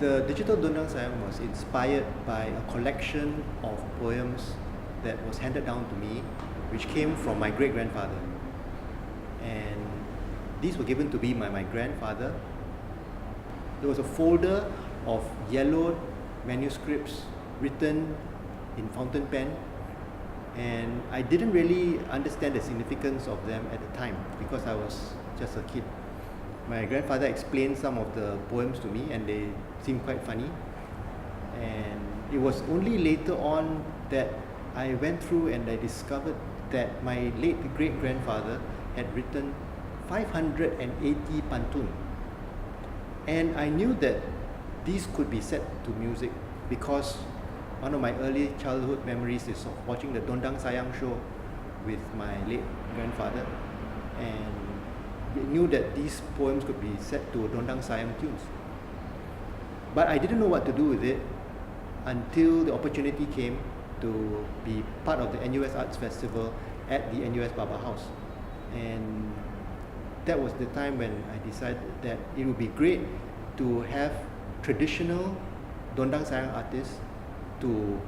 The Digital Dondang Sayang was inspired by a collection of poems that was handed down to me, which came from my great-grandfather. And these were given to me by my grandfather. There was a folder of yellowed manuscripts written in fountain pen, and I didn't really understand the significance of them at the time because I was just a kid. My grandfather explained some of the poems to me and they seemed quite funny, and it was only later on that I went through and I discovered that my late great-grandfather had written 580 pantun, and I knew that these could be set to music because one of my early childhood memories is of watching the Dondang Sayang show with my late grandfather, and we knew that these poems could be set to Dondang Sayang tunes. But I didn't know what to do with it until the opportunity came to be part of the NUS Arts Festival at the NUS Baba House. And that was the time when I decided that it would be great to have traditional Dondang Sayang artists to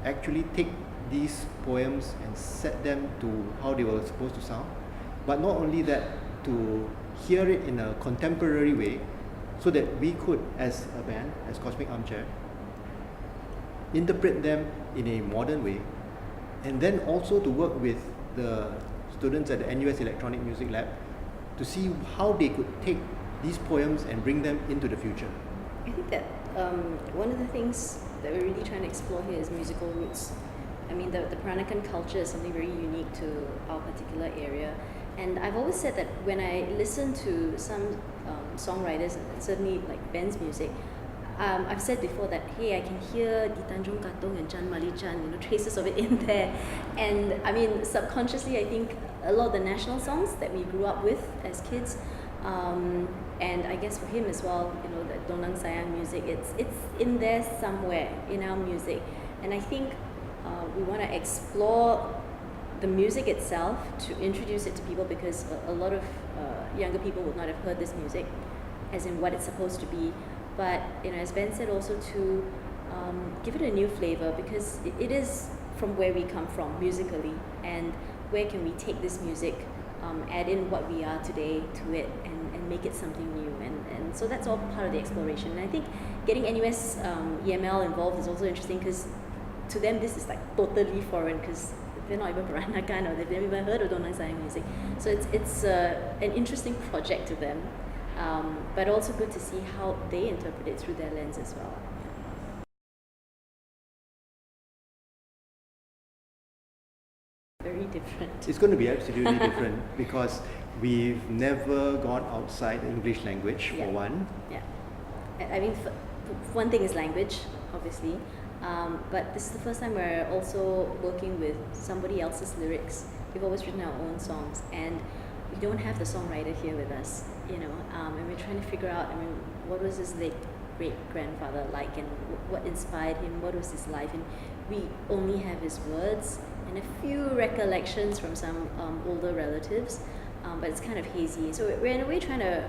actually take these poems and set them to how they were supposed to sound. But not only that, to hear it in a contemporary way so that we could, as a band, as Cosmic Armchair, interpret them in a modern way, and then also to work with the students at the NUS Electronic Music Lab to see how they could take these poems and bring them into the future. I think that one of the things that we're really trying to explore here is musical roots. I mean, the Peranakan culture is something very unique to our particular area. And I've always said that when I listen to some songwriters, and certainly like Ben's music, I've said before that, hey, I can hear Di Tanjung Katong and Chan Mali Chan, traces of it in there. And I mean, subconsciously, I think a lot of the national songs that we grew up with as kids, and I guess for him as well, the Dondang Sayang music, it's in there somewhere in our music. And I think we want to explore the music itself to introduce it to people, because a lot of younger people would not have heard this music as in what it's supposed to be. But as Ben said, also to give it a new flavor, because it is from where we come from musically, and where can we take this music, add in what we are today to it, and make it something new. And so that's all part of the exploration. And I think getting NUS EML involved is also interesting, because to them this is like totally foreign, because they're not even Peranakan, or they've never even heard of Dondang Sayang music. So it's an interesting project to them, but also good to see how they interpret it through their lens as well. Very different. It's going to be absolutely different because we've never gone outside the English language, for one. Yeah. I mean, one thing is language, obviously. But this is the first time we're also working with somebody else's lyrics. We've always written our own songs, and we don't have the songwriter here with us, and we're trying to figure out, what was his late great-grandfather like, and what inspired him, what was his life, and we only have his words and a few recollections from some older relatives, but it's kind of hazy. So we're in a way trying to,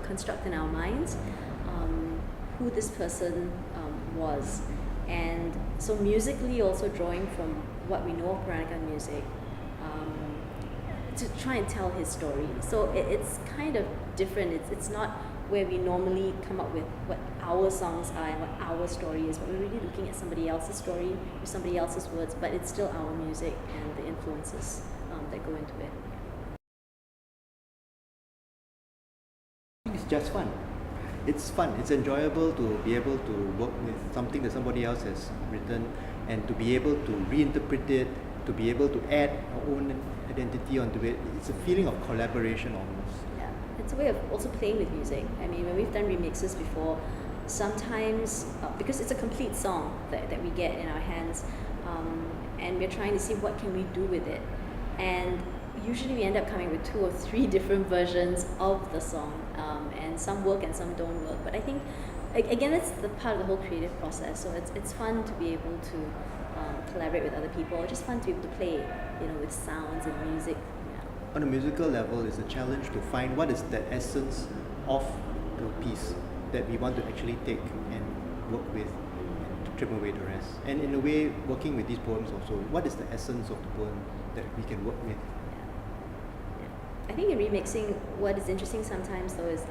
construct in our minds who this person was. And so musically also drawing from what we know of Peranakan music to try and tell his story. So it's kind of different. It's not where we normally come up with what our songs are and what our story is, but we're really looking at somebody else's story with somebody else's words, but it's still our music and the influences that go into it. It's just fun. It's fun. It's enjoyable to be able to work with something that somebody else has written, and to be able to reinterpret it, to be able to add our own identity onto it. It's a feeling of collaboration almost. Yeah, it's a way of also playing with music. I mean, when we've done remixes before, sometimes, because it's a complete song that we get in our hands, and we're trying to see what can we do with it. And usually we end up coming with 2 or 3 different versions of the song, and some work and some don't work. But I think, again, it's the part of the whole creative process. So it's fun to be able to collaborate with other people, or just fun to be able to play, with sounds and music. Yeah. On a musical level, it's a challenge to find what is the essence of the piece. that we want to actually take and work with and trim away the rest. And in a way, working with these poems also, what is the essence of the poem that we can work with? I think in remixing, what is interesting sometimes though is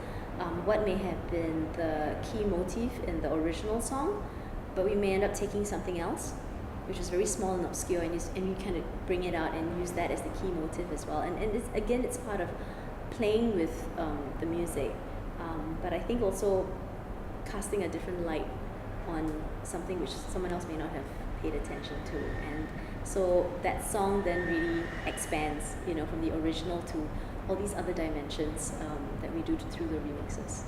what may have been the key motif in the original song, but we may end up taking something else, which is very small and obscure, and you kind of bring it out and use that as the key motif as well. And it's, again, it's part of playing with the music, but I think also casting a different light on something which someone else may not have paid attention to. And so that song then really expands, from the original to all these other dimensions that we do through the remixes.